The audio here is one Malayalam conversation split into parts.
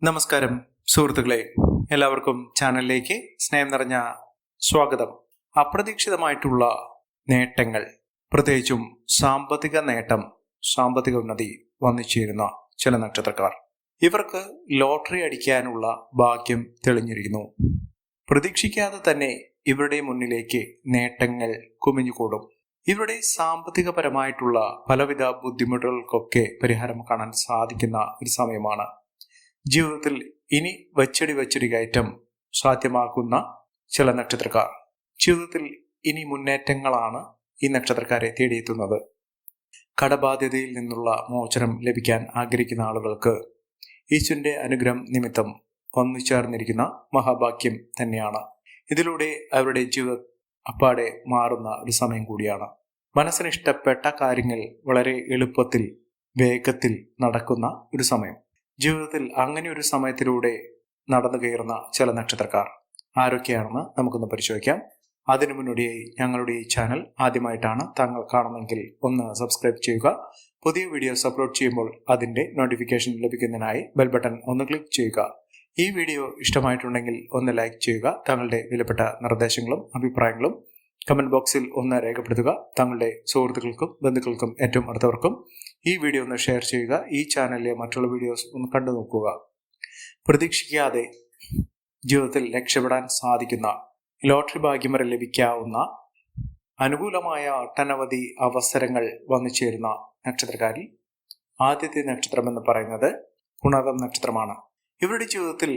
നമസ്കാരം സുഹൃത്തുക്കളെ, എല്ലാവർക്കും ചാനലിലേക്ക് സ്നേഹം നിറഞ്ഞ സ്വാഗതം. അപ്രതീക്ഷിതമായിട്ടുള്ള നേട്ടങ്ങൾ, പ്രത്യേകിച്ചും സാമ്പത്തിക നേട്ടം, സാമ്പത്തിക ഉന്നതി വന്നു ചേരുന്ന ചില നക്ഷത്രക്കാർ, ഇവർക്ക് ലോട്ടറി അടിക്കാനുള്ള ഭാഗ്യം തെളിഞ്ഞിരിക്കുന്നു. പ്രതീക്ഷിക്കാതെ തന്നെ ഇവരുടെ മുന്നിലേക്ക് നേട്ടങ്ങൾ കുമിഞ്ഞുകൂടും. ഇവരുടെ സാമ്പത്തികപരമായിട്ടുള്ള പലവിധ ബുദ്ധിമുട്ടുകൾക്കൊക്കെ പരിഹാരം കാണാൻ സാധിക്കുന്ന ഒരു സമയമാണ്. ജീവിതത്തിൽ ഇനി വച്ചടി കയറ്റം സാധ്യമാക്കുന്ന ചില നക്ഷത്രക്കാർ, ജീവിതത്തിൽ ഇനി മുന്നേറ്റങ്ങളാണ് ഈ നക്ഷത്രക്കാരെ തേടിയെത്തുന്നത്. കടബാധ്യതയിൽ നിന്നുള്ള മോചനം ലഭിക്കാൻ ആഗ്രഹിക്കുന്ന ആളുകൾക്ക് ഈശ്വരന്റെ അനുഗ്രഹം നിമിത്തം വന്നു ചേർന്നിരിക്കുന്ന മഹാഭാഗ്യം തന്നെയാണ്. ഇതിലൂടെ അവരുടെ ജീവിതം അപ്പാടെ മാറുന്ന ഒരു സമയം കൂടിയാണ്. മനസ്സിന് ഇഷ്ടപ്പെട്ട കാര്യങ്ങൾ വളരെ എളുപ്പത്തിൽ വേഗത്തിൽ നടക്കുന്ന ഒരു സമയം. ജീവിതത്തിൽ അങ്ങനെ ഒരു സമയത്തിലൂടെ നടന്നു കയറുന്ന ചില നക്ഷത്രക്കാർ ആരൊക്കെയാണെന്ന് നമുക്കൊന്ന് പരിശോധിക്കാം. അതിനു മുന്നോടിയായി ഞങ്ങളുടെ ഈ ചാനൽ ആദ്യമായിട്ടാണ് താങ്കൾ കാണുമെങ്കിൽ ഒന്ന് സബ്സ്ക്രൈബ് ചെയ്യുക. പുതിയ വീഡിയോസ് അപ്ലോഡ് ചെയ്യുമ്പോൾ അതിന്റെ നോട്ടിഫിക്കേഷൻ ലഭിക്കുന്നതിനായി ബെൽ ബട്ടൺ ഒന്ന് ക്ലിക്ക് ചെയ്യുക. ഈ വീഡിയോ ഇഷ്ടമായിട്ടുണ്ടെങ്കിൽ ഒന്ന് ലൈക്ക് ചെയ്യുക. താങ്കളുടെ വിലപ്പെട്ട നിർദ്ദേശങ്ങളും അഭിപ്രായങ്ങളും കമന്റ് ബോക്സിൽ ഒന്ന് രേഖപ്പെടുത്തുക. താങ്കളുടെ സുഹൃത്തുക്കൾക്കും ബന്ധുക്കൾക്കും ഏറ്റവും അടുത്തവർക്കും ഈ വീഡിയോ ഒന്ന് ഷെയർ ചെയ്യുക. ഈ ചാനലിലെ മറ്റുള്ള വീഡിയോസ് ഒന്ന് കണ്ടു നോക്കുക. പ്രതീക്ഷിക്കാതെ ജീവിതത്തിൽ രക്ഷപ്പെടാൻ സാധിക്കുന്ന, ലോട്ടറി ഭാഗ്യം വരെ ലഭിക്കാവുന്ന അനുകൂലമായ ഒട്ടനവധി അവസരങ്ങൾ വന്നു ചേരുന്ന നക്ഷത്രക്കാരിൽ ആദ്യത്തെ നക്ഷത്രം എന്ന് പറയുന്നത് പുണർതം നക്ഷത്രമാണ്. ഇവരുടെ ജീവിതത്തിൽ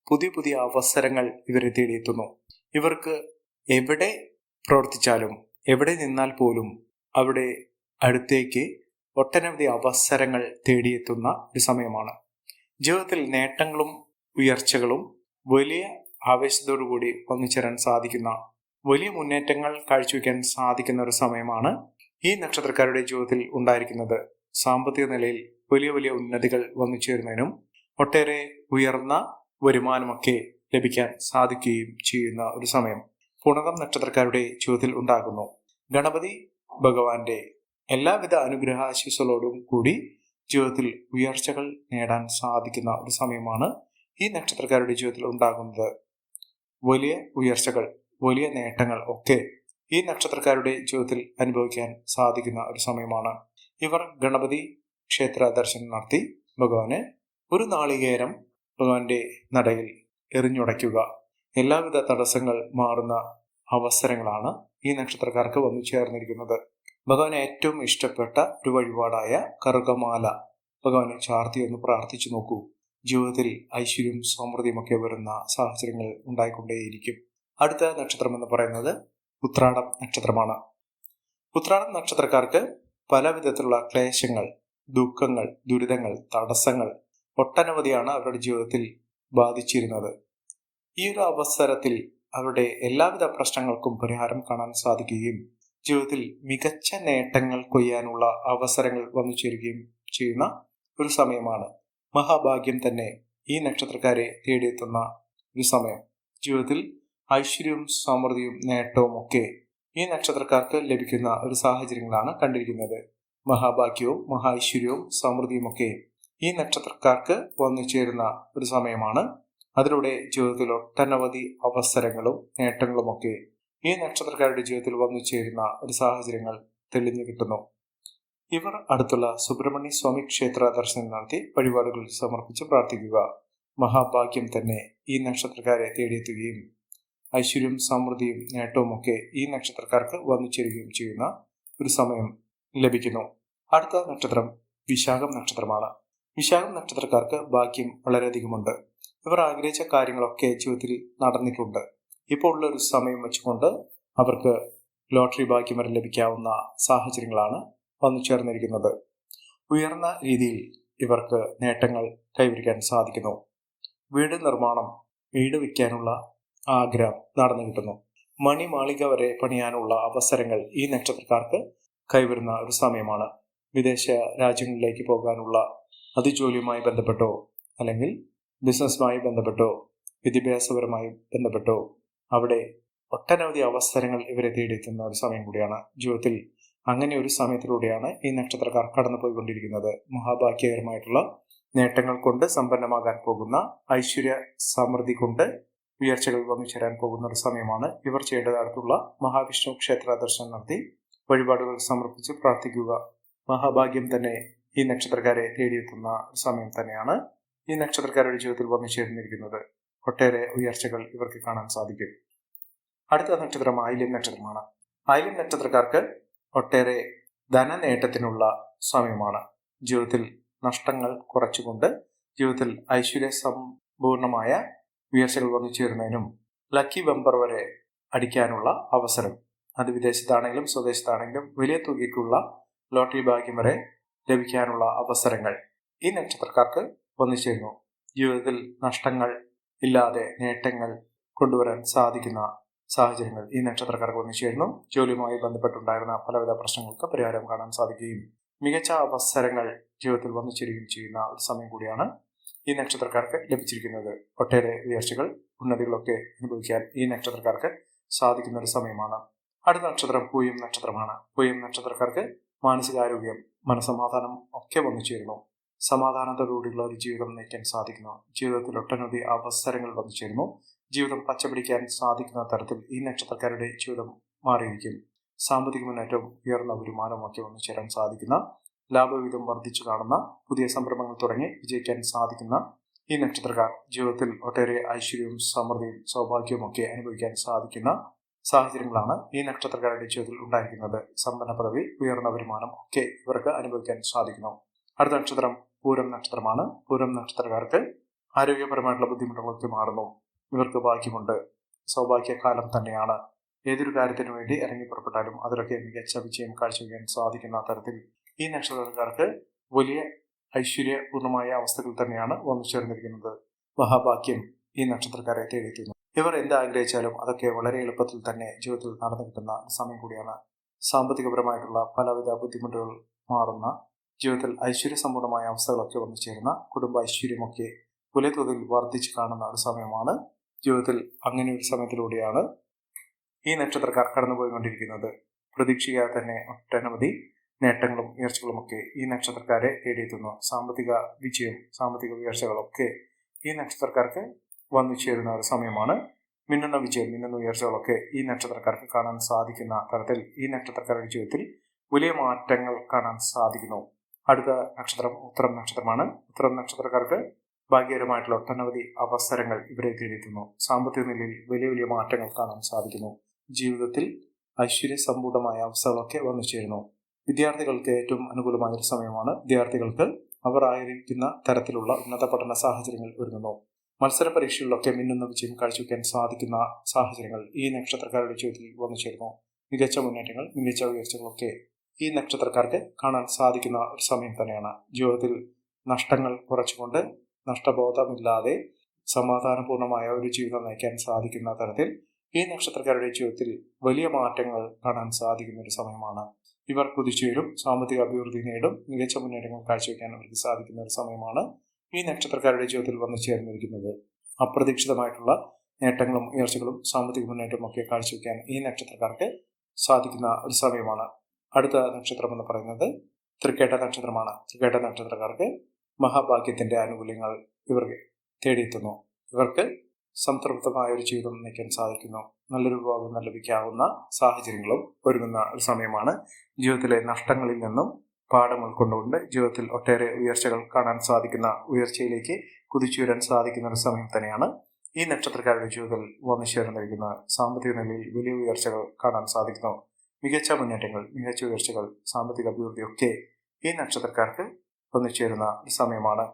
പുതിയ പുതിയ അവസരങ്ങൾ ഇവരെ തേടിയെത്തുന്നു. ഇവർക്ക് എവിടെ പ്രവർത്തിച്ചാലും, എവിടെ നിന്നാൽ പോലും അവിടെ അടുത്തേക്ക് ഒട്ടനവധി അവസരങ്ങൾ തേടിയെത്തുന്ന ഒരു സമയമാണ്. ജീവിതത്തിൽ നേട്ടങ്ങളും ഉയർച്ചകളും വലിയ ആവേശത്തോടുകൂടി ഒന്നിച്ചേരാൻ സാധിക്കുന്ന, വലിയ മുന്നേറ്റങ്ങൾ കാഴ്ചവെക്കാൻ സാധിക്കുന്ന ഒരു സമയമാണ് ഈ നക്ഷത്രക്കാരുടെ ജീവിതത്തിൽ ഉണ്ടായിരിക്കുന്നത്. സാമ്പത്തിക നിലയിൽ വലിയ വലിയ ഉന്നതികൾ വന്നു ചേരുന്നതിനും ഒട്ടേറെ ഉയർന്ന വരുമാനമൊക്കെ ലഭിക്കാൻ സാധിക്കുകയും ചെയ്യുന്ന ഒരു സമയം പുണർതം നക്ഷത്രക്കാരുടെ ജീവിതത്തിൽ ഉണ്ടാകുന്നു. ഗണപതി ഭഗവാന്റെ എല്ലാവിധ അനുഗ്രഹാശിസ്സുകളോടും കൂടി ജീവിതത്തിൽ ഉയർച്ചകൾ നേടാൻ സാധിക്കുന്ന ഒരു സമയമാണ് ഈ നക്ഷത്രക്കാരുടെ ജീവിതത്തിൽ ഉണ്ടാകുന്നത്. വലിയ ഉയർച്ചകൾ, വലിയ നേട്ടങ്ങൾ ഒക്കെ ഈ നക്ഷത്രക്കാരുടെ ജീവിതത്തിൽ അനുഭവിക്കാൻ സാധിക്കുന്ന ഒരു സമയമാണ്. ഇവർ ഗണപതി ക്ഷേത്ര ദർശനം നടത്തി ഭഗവാന് ഒരു നാളികേരം ഭഗവാന്റെ നടയിൽ എറിഞ്ഞുടയ്ക്കുക. എല്ലാവിധ തടസ്സങ്ങൾ മാറുന്ന അവസരങ്ങളാണ് ഈ നക്ഷത്രക്കാർക്ക് വന്നു ചേർന്നിരിക്കുന്നത്. ഭഗവാന് ഏറ്റവും ഇഷ്ടപ്പെട്ട ഒരു വഴിപാടായ കറുകമാല ഭഗവാനെ ചാർത്തി ഒന്ന് പ്രാർത്ഥിച്ചു നോക്കൂ. ജീവിതത്തിൽ ഐശ്വര്യവും സമൃദ്ധിയുമൊക്കെ വരുന്ന സാഹചര്യങ്ങൾ ഉണ്ടായിക്കൊണ്ടേയിരിക്കും. അടുത്ത നക്ഷത്രം എന്ന് പറയുന്നത് ഉത്രാടം നക്ഷത്രമാണ്. ഉത്രാടം നക്ഷത്രക്കാർക്ക് പല വിധത്തിലുള്ള ക്ലേശങ്ങൾ, ദുഃഖങ്ങൾ, ദുരിതങ്ങൾ, തടസ്സങ്ങൾ ഒട്ടനവധിയാണ് അവരുടെ ജീവിതത്തിൽ ബാധിച്ചിരുന്നത്. ഈ ഒരു അവസരത്തിൽ അവരുടെ എല്ലാവിധ പ്രശ്നങ്ങൾക്കും പരിഹാരം കാണാൻ സാധിക്കുകയും ജീവിതത്തിൽ മികച്ച നേട്ടങ്ങൾ കൊയ്യാനുള്ള അവസരങ്ങൾ വന്നു ചേരുകയും ചെയ്യുന്ന ഒരു സമയമാണ്. മഹാഭാഗ്യം തന്നെ ഈ നക്ഷത്രക്കാരെ തേടിയെത്തുന്ന ഒരു സമയം. ജീവിതത്തിൽ ഐശ്വര്യവും സമൃദ്ധിയും നേട്ടവും ഒക്കെ ഈ നക്ഷത്രക്കാർക്ക് ലഭിക്കുന്ന ഒരു സാഹചര്യങ്ങളാണ് കണ്ടിരിക്കുന്നത്. മഹാഭാഗ്യവും മഹാഐശ്വര്യവും സമൃദ്ധിയും ഒക്കെ ഈ നക്ഷത്രക്കാർക്ക് വന്നു ചേരുന്ന ഒരു സമയമാണ്. അതിലൂടെ ജീവിതത്തിൽ ഒട്ടനവധി അവസരങ്ങളും നേട്ടങ്ങളുമൊക്കെ ഈ നക്ഷത്രക്കാരുടെ ജീവിതത്തിൽ വന്നു ചേരുന്ന ഒരു സാഹചര്യങ്ങൾ തെളിഞ്ഞു കിട്ടുന്നു. ഇവർ അടുത്തുള്ള സുബ്രഹ്മണ്യ സ്വാമി ക്ഷേത്ര ദർശനം നടത്തി വഴിപാടുകൾ സമർപ്പിച്ച് പ്രാർത്ഥിക്കുക. മഹാഭാഗ്യം തന്നെ ഈ നക്ഷത്രക്കാരെ തേടിയെത്തുകയും ഐശ്വര്യവും സമൃദ്ധിയും നേട്ടവും ഒക്കെ ഈ നക്ഷത്രക്കാർക്ക് വന്നു ചേരുകയും ചെയ്യുന്ന ഒരു സമയം ലഭിക്കുന്നു. അടുത്ത നക്ഷത്രം വിശാഖം നക്ഷത്രമാണ്. വിശാഖം നക്ഷത്രക്കാർക്ക് ഭാഗ്യം വളരെയധികമുണ്ട്. ഇവർ ആഗ്രഹിച്ച കാര്യങ്ങളൊക്കെ ജീവിതത്തിൽ നടന്നിട്ടുണ്ട്. ഇപ്പോൾ ഉള്ള ഒരു സമയം വെച്ചുകൊണ്ട് അവർക്ക് ലോട്ടറി ഭാഗ്യം വരെ ലഭിക്കാവുന്ന സാഹചര്യങ്ങളാണ് വന്നു ചേർന്നിരിക്കുന്നത്. ഉയർന്ന രീതിയിൽ ഇവർക്ക് നേട്ടങ്ങൾ കൈവരിക്കാൻ സാധിക്കുന്നു. വീട് നിർമ്മാണം, വീട് വയ്ക്കാനുള്ള ആഗ്രഹം നടന്നു കിട്ടുന്നു. മണിമാളിക വരെ പണിയാനുള്ള അവസരങ്ങൾ ഈ നക്ഷത്രക്കാർക്ക് കൈവരുന്ന ഒരു സമയമാണ്. വിദേശ രാജ്യങ്ങളിലേക്ക് പോകാനുള്ള ജോലിയുമായി ബന്ധപ്പെട്ടോ അല്ലെങ്കിൽ ബിസിനസ്സുമായി ബന്ധപ്പെട്ടോ വിദ്യാഭ്യാസപരമായി ബന്ധപ്പെട്ടോ അവിടെ ഒട്ടനവധി അവസരങ്ങൾ ഇവരെ തേടിയെത്തുന്ന ഒരു സമയം കൂടിയാണ്. ജീവിതത്തിൽ അങ്ങനെ ഒരു സമയത്തിലൂടെയാണ് ഈ നക്ഷത്രക്കാർ കടന്നു പോയിക്കൊണ്ടിരിക്കുന്നത്. മഹാഭാഗ്യകരമായിട്ടുള്ള നേട്ടങ്ങൾ കൊണ്ട് സമ്പന്നമാകാൻ പോകുന്ന, ഐശ്വര്യ സമൃദ്ധി കൊണ്ട് ഉയർച്ചകൾ വന്നു ചേരാൻ പോകുന്ന ഒരു സമയമാണ്. ഇവർ ചെയ്യേണ്ടതായിട്ടുള്ള മഹാവിഷ്ണു ക്ഷേത്ര ദർശനം നടത്തി വഴിപാടുകൾ സമർപ്പിച്ച് പ്രാർത്ഥിക്കുക. മഹാഭാഗ്യം തന്നെ ഈ നക്ഷത്രക്കാരെ തേടിയെത്തുന്ന സമയം തന്നെയാണ്. ഈ നക്ഷത്രക്കാരുടെ ജീവിതത്തിൽ വന്നു ചേർന്നിരിക്കുന്നത്. ഒട്ടേറെ ഉയർച്ചകൾ ഇവർക്ക് കാണാൻ സാധിക്കും. അടുത്ത നക്ഷത്രം ആയില്യം നക്ഷത്രമാണ്. ആയില്യം നക്ഷത്രക്കാർക്ക് ഒട്ടേറെ ധനനേട്ടത്തിനുള്ള സമയമാണ്. ജീവിതത്തിൽ നഷ്ടങ്ങൾ കുറച്ചുകൊണ്ട് ജീവിതത്തിൽ ഐശ്വര്യ സമ്പൂർണമായ ഉയർച്ചകൾ വന്നു ചേരുന്നതിനും ലക്കി ബമ്പർ വരെ അടിക്കാനുള്ള അവസരം, അത് വിദേശത്താണെങ്കിലും സ്വദേശത്താണെങ്കിലും വലിയ തുകയ്ക്കുള്ള ലോട്ടറി ഭാഗ്യം വരെ ലഭിക്കാനുള്ള അവസരങ്ങൾ ഈ നക്ഷത്രക്കാർക്ക് വന്നു ചേരുന്നു. ജീവിതത്തിൽ നഷ്ടങ്ങൾ ഇല്ലാതെ നേട്ടങ്ങൾ കൊണ്ടുവരാൻ സാധിക്കുന്ന സാഹചര്യങ്ങൾ ഈ നക്ഷത്രക്കാർക്ക് വന്നു ചേരുന്നു. ജോലിയുമായി ബന്ധപ്പെട്ടുണ്ടായിരുന്ന പലവിധ പ്രശ്നങ്ങൾക്ക് പരിഹാരം കാണാൻ സാധിക്കുകയും മികച്ച അവസരങ്ങൾ ജീവിതത്തിൽ വന്നു ചേരുകയും ചെയ്യുന്ന ഒരു സമയം കൂടിയാണ് ഈ നക്ഷത്രക്കാർക്ക് ലഭിച്ചിരിക്കുന്നത്. ഒട്ടേറെ ഉയർച്ചകൾ ഉന്നതികളൊക്കെ അനുഭവിക്കാൻ ഈ നക്ഷത്രക്കാർക്ക് സാധിക്കുന്ന ഒരു സമയമാണ്. അടുത്ത നക്ഷത്രം പൂയം നക്ഷത്രമാണ്. പൂയം നക്ഷത്രക്കാർക്ക് മാനസികാരോഗ്യം, മനസമാധാനം ഒക്കെ വന്നു ചേരുന്നു. സമാധാനത്തോടുകൂടിയുള്ള ഒരു ജീവിതം നയിക്കാൻ സാധിക്കുന്നു. ജീവിതത്തിൽ ഒട്ടനവധി അവസരങ്ങൾ വന്നു ചേരുന്നു. ജീവിതം പച്ചപിടിക്കാൻ സാധിക്കുന്ന തരത്തിൽ ഈ നക്ഷത്രക്കാരുടെ ജീവിതം മാറിയിരിക്കും. സാമ്പത്തിക മുന്നേറ്റവും ഉയർന്ന വരുമാനവും ഒക്കെ വന്നു ചേരാൻ സാധിക്കുന്ന, ലാഭവിഹിതം വർദ്ധിച്ചു കാണുന്ന, പുതിയ സംരംഭങ്ങൾ തുടങ്ങി വിജയിക്കാൻ സാധിക്കുന്ന ഈ നക്ഷത്രക്കാർ ജീവിതത്തിൽ ഒട്ടേറെ ഐശ്വര്യവും സമൃദ്ധിയും സൗഭാഗ്യവും ഒക്കെ അനുഭവിക്കാൻ സാധിക്കുന്ന സാഹചര്യങ്ങളാണ് ഈ നക്ഷത്രക്കാരുടെ ജീവിതത്തിൽ ഉണ്ടായിരിക്കുന്നത്. സമ്പന്ന പദവി, ഉയർന്ന വരുമാനം ഒക്കെ ഇവർക്ക് അനുഭവിക്കാൻ സാധിക്കുന്നു. അടുത്ത നക്ഷത്രം പൂരം നക്ഷത്രമാണ്. പൂരം നക്ഷത്രക്കാർക്ക് ആരോഗ്യപരമായിട്ടുള്ള ബുദ്ധിമുട്ടുകളൊക്കെ മാറുന്നു. ഇവർക്ക് ഭാഗ്യമുണ്ട്. സൗഭാഗ്യകാലം തന്നെയാണ്. ഏതൊരു കാര്യത്തിനു വേണ്ടി ഇറങ്ങി പുറപ്പെട്ടാലും അതിലൊക്കെ മികച്ച വിജയം കാഴ്ചവെക്കാൻ സാധിക്കുന്ന തരത്തിൽ ഈ നക്ഷത്രക്കാർക്ക് വലിയ ഐശ്വര്യപൂർണമായ അവസ്ഥകൾ തന്നെയാണ് വന്നു ചേർന്നിരിക്കുന്നത്. മഹാഭാഗ്യം ഈ നക്ഷത്രക്കാരെ തേടിയെത്തുന്നു. ഇവർ എന്താഗ്രഹിച്ചാലും അതൊക്കെ വളരെ എളുപ്പത്തിൽ തന്നെ ജീവിതത്തിൽ നടന്നു കിട്ടുന്ന സമയം കൂടിയാണ്. സാമ്പത്തികപരമായിട്ടുള്ള പലവിധ ബുദ്ധിമുട്ടുകൾ മാറുന്ന, ജീവിതത്തിൽ ഐശ്വര്യസമ്പൂർണമായ അവസ്ഥകളൊക്കെ വന്നു ചേരുന്ന, കുടുംബ ഐശ്വര്യമൊക്കെ വലിയ തോതിൽ വർദ്ധിച്ചു കാണുന്ന ഒരു സമയമാണ്. ജീവിതത്തിൽ അങ്ങനെ ഒരു സമയത്തിലൂടെയാണ് ഈ നക്ഷത്രക്കാർ കടന്നുപോയിക്കൊണ്ടിരിക്കുന്നത്. പ്രതീക്ഷിക്കാതെ തന്നെ ഒട്ടനവധി നേട്ടങ്ങളും ഉയർച്ചകളുമൊക്കെ ഈ നക്ഷത്രക്കാരെ തേടിയെത്തുന്നു. സാമ്പത്തിക വിജയം, സാമ്പത്തിക ഉയർച്ചകളൊക്കെ ഈ നക്ഷത്രക്കാർക്ക് വന്നു ചേരുന്ന ഒരു സമയമാണ്. മിന്നുന്ന വിജയം, മിന്നുന്ന ഉയർച്ചകളൊക്കെ ഈ നക്ഷത്രക്കാർക്ക് കാണാൻ സാധിക്കുന്ന തരത്തിൽ ഈ നക്ഷത്രക്കാരുടെ ജീവിതത്തിൽ വലിയ മാറ്റങ്ങൾ കാണാൻ സാധിക്കുന്നു. അടുത്ത നക്ഷത്രം ഉത്തരം നക്ഷത്രമാണ്. ഉത്തരം നക്ഷത്രക്കാർക്ക് ഭാഗ്യകരമായിട്ടുള്ള ഒട്ടനവധി അവസരങ്ങൾ ഇവരെ തേടിയെത്തുന്നു. സാമ്പത്തിക നിലയിൽ വലിയ വലിയ മാറ്റങ്ങൾ കാണാൻ സാധിക്കുന്നു. ജീവിതത്തിൽ ഐശ്വര്യ സമ്പൂർണമായ അവസ്ഥകളൊക്കെ വന്നു ചേരുന്നു. വിദ്യാർത്ഥികൾക്ക് ഏറ്റവും അനുകൂലമായ ഒരു സമയമാണ്. വിദ്യാർത്ഥികൾക്ക് അവർ ആയിരിക്കുന്ന തരത്തിലുള്ള ഉന്നത പഠന സാഹചര്യങ്ങൾ ഒരുങ്ങുന്നു. മത്സര പരീക്ഷകളിലൊക്കെ മിന്നുന്ന വിജയം കാഴ്ചവെക്കാൻ സാധിക്കുന്ന സാഹചര്യങ്ങൾ ഈ നക്ഷത്രക്കാരുടെ ജീവിതത്തിൽ വന്നു ചേരുന്നു. മികച്ച മുന്നേറ്റങ്ങൾ, മികച്ച ഉയർച്ചകളൊക്കെ ഈ നക്ഷത്രക്കാർക്ക് കാണാൻ സാധിക്കുന്ന ഒരു സമയം തന്നെയാണ്. ജീവിതത്തിൽ നഷ്ടങ്ങൾ കുറച്ചുകൊണ്ട് നഷ്ടബോധമില്ലാതെ സമാധാനപൂർണമായ ഒരു ജീവിതം നയിക്കാൻ സാധിക്കുന്ന തരത്തിൽ ഈ നക്ഷത്രക്കാരുടെ ജീവിതത്തിൽ വലിയ മാറ്റങ്ങൾ കാണാൻ സാധിക്കുന്ന ഒരു സമയമാണ്. ഇവർ കുതിച്ചുയരും, സാമ്പത്തിക അഭിവൃദ്ധി നേടും, മികച്ച മുന്നേറ്റങ്ങൾ കാഴ്ചവെക്കാൻ അവർക്ക് സാധിക്കുന്ന ഒരു സമയമാണ് ഈ നക്ഷത്രക്കാരുടെ ജീവിതത്തിൽ വന്നു ചേർന്നിരിക്കുന്നത്. അപ്രതീക്ഷിതമായിട്ടുള്ള നേട്ടങ്ങളും ഉയർച്ചകളും സാമ്പത്തിക മുന്നേറ്റവും ഒക്കെ കാഴ്ചവെക്കാൻ ഈ നക്ഷത്രക്കാർക്ക് സാധിക്കുന്ന ഒരു സമയമാണ്. അടുത്ത നക്ഷത്രം എന്ന് പറയുന്നത് തൃക്കേട്ട നക്ഷത്രമാണ്. തൃക്കേട്ട നക്ഷത്രക്കാർക്ക് മഹാഭാഗ്യത്തിന്റെ ആനുകൂല്യങ്ങൾ ഇവർക്ക് തേടിയെത്തുന്നു. ഇവർക്ക് സംതൃപ്തമായ ഒരു ജീവിതം നയിക്കാൻ സാധിക്കുന്നു. നല്ലൊരു വിഭാഗം ലഭിക്കാവുന്ന സാഹചര്യങ്ങളും ഒരുങ്ങുന്ന ഒരു സമയമാണ്. ജീവിതത്തിലെ നഷ്ടങ്ങളിൽ നിന്നും പാഠം ഉൾക്കൊണ്ടുകൊണ്ട് ജീവിതത്തിൽ ഒട്ടേറെ ഉയർച്ചകൾ കാണാൻ സാധിക്കുന്ന, ഉയർച്ചയിലേക്ക് കുതിച്ചുയരാൻ സാധിക്കുന്ന ഒരു സമയം തന്നെയാണ് ഈ നക്ഷത്രക്കാരുടെ ജീവിതത്തിൽ വന്നു ചേർന്നിരിക്കുന്ന. സാമ്പത്തിക നിലയിൽ വലിയ ഉയർച്ചകൾ കാണാൻ സാധിക്കുന്നു. മികച്ച മുന്നേറ്റങ്ങൾ, മികച്ച ഉയർച്ചകൾ, സാമ്പത്തിക അഭിവൃദ്ധിയൊക്കെ ഈ നക്ഷത്രക്കാർക്ക് വന്നു ചേരുന്ന ഒരു സമയമാണ്.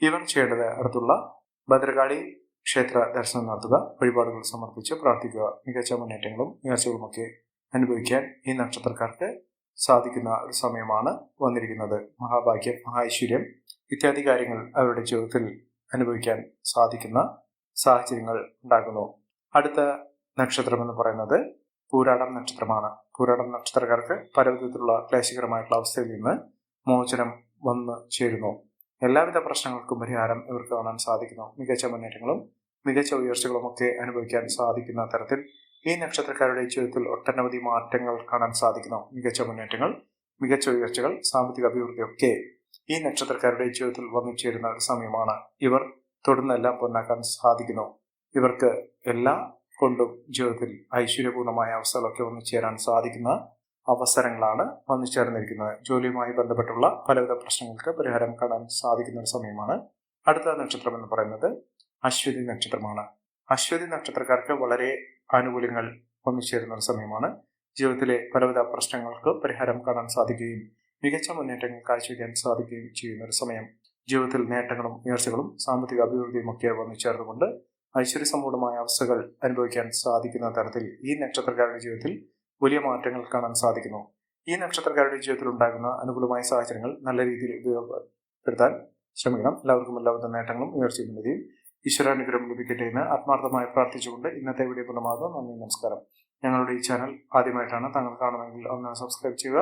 ഇവർ ചെയ്യേണ്ടത് അടുത്തുള്ള ഭദ്രകാളി ക്ഷേത്ര ദർശനം നടത്തുക, വഴിപാടുകൾ സമർപ്പിച്ച് പ്രാർത്ഥിക്കുക. മികച്ച മുന്നേറ്റങ്ങളും ഉയർച്ചകളുമൊക്കെ അനുഭവിക്കാൻ ഈ നക്ഷത്രക്കാർക്ക് സാധിക്കുന്ന ഒരു സമയമാണ് വന്നിരിക്കുന്നത്. മഹാഭാഗ്യം, മഹാഐശ്വര്യം ഇത്യാദി കാര്യങ്ങൾ അവരുടെ ജീവിതത്തിൽ അനുഭവിക്കാൻ സാധിക്കുന്ന സാഹചര്യങ്ങൾ ഉണ്ടാകുന്നു. അടുത്ത നക്ഷത്രം എന്ന് പറയുന്നത് പൂരാടം നക്ഷത്രമാണ്. പൂരാടം നക്ഷത്രക്കാർക്ക് പലവിധത്തിലുള്ള ക്ലേശകരമായിട്ടുള്ള അവസ്ഥയിൽ നിന്ന് മോചനം വന്നു ചേരുന്നു. എല്ലാവിധ പ്രശ്നങ്ങൾക്കും പരിഹാരം ഇവർക്ക് കാണാൻ സാധിക്കുന്നു. മികച്ച മുന്നേറ്റങ്ങളും മികച്ച ഉയർച്ചകളും ഒക്കെ അനുഭവിക്കാൻ സാധിക്കുന്ന തരത്തിൽ ഈ നക്ഷത്രക്കാരുടെ ജീവിതത്തിൽ ഒട്ടനവധി മാറ്റങ്ങൾ കാണാൻ സാധിക്കുന്നു. മികച്ച മുന്നേറ്റങ്ങൾ, മികച്ച ഉയർച്ചകൾ, സാമ്പത്തിക അഭിവൃദ്ധിയൊക്കെ ഈ നക്ഷത്രക്കാരുടെ ജീവിതത്തിൽ വന്നു ചേരുന്ന ഒരു സമയമാണ്. ഇവർ തൊടുന്നെല്ലാം പൊന്നാക്കാൻ സാധിക്കുന്നു. ഇവർക്ക് എല്ലാ കൊണ്ടും ജീവിതത്തിൽ ഐശ്വര്യപൂർണമായ അവസ്ഥകളൊക്കെ വന്നു ചേരാൻ സാധിക്കുന്ന അവസരങ്ങളാണ് വന്നു ചേർന്നിരിക്കുന്നത്. ജോലിയുമായി ബന്ധപ്പെട്ടുള്ള പലവിധ പ്രശ്നങ്ങൾക്ക് പരിഹാരം കാണാൻ സാധിക്കുന്ന ഒരു സമയമാണ്. അടുത്ത നക്ഷത്രം എന്ന് പറയുന്നത് അശ്വതി നക്ഷത്രമാണ്. അശ്വതി നക്ഷത്രക്കാർക്ക് വളരെ ആനുകൂല്യങ്ങൾ വന്നു ചേരുന്ന ഒരു സമയമാണ്. ജീവിതത്തിലെ പലവിധ പ്രശ്നങ്ങൾക്ക് പരിഹാരം കാണാൻ സാധിക്കുകയും മികച്ച മുന്നേറ്റങ്ങൾ കാഴ്ചവെക്കാൻ സാധിക്കുകയും ചെയ്യുന്ന ഒരു സമയം. ജീവിതത്തിൽ നേട്ടങ്ങളും ഉയർച്ചകളും സാമ്പത്തിക അഭിവൃദ്ധിയും ഒക്കെ വന്നു ചേർന്നുകൊണ്ട് ഐശ്വര്യസമ്പൂർണമായ അവസ്ഥകൾ അനുഭവിക്കാൻ സാധിക്കുന്ന തരത്തിൽ ഈ നക്ഷത്രക്കാരുടെ ജീവിതത്തിൽ വലിയ മാറ്റങ്ങൾ കാണാൻ സാധിക്കുന്നു. ഈ നക്ഷത്രക്കാരുടെ ജീവിതത്തിൽ ഉണ്ടാകുന്ന അനുകൂലമായ സാഹചര്യങ്ങൾ നല്ല രീതിയിൽ ഉപയോഗപ്പെടുത്താൻ ശ്രമിക്കണം. എല്ലാവർക്കും എല്ലാവിധ നേട്ടങ്ങളും ഉയർച്ചയും ലഭിക്കും. ഈശ്വരാനുഗ്രഹം ലഭിക്കട്ടെ എന്ന് ആത്മാർത്ഥമായി പ്രാർത്ഥിച്ചുകൊണ്ട് ഇന്നത്തെ വീഡിയോ പൂർണ്ണമാകുന്നു. നന്ദി, നമസ്കാരം. ഞങ്ങളുടെ ഈ ചാനൽ ആദ്യമായിട്ടാണ് താങ്കൾ കാണുമെങ്കിൽ ഒന്ന് സബ്സ്ക്രൈബ് ചെയ്യുക.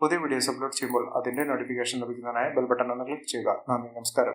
പുതിയ വീഡിയോസ് അപ്ലോഡ് ചെയ്യുമ്പോൾ അതിന്റെ നോട്ടിഫിക്കേഷൻ ലഭിക്കുന്നതിനായി ബെൽ ബട്ടൺ ഒന്ന് ക്ലിക്ക് ചെയ്യുക. നന്ദി, നമസ്കാരം.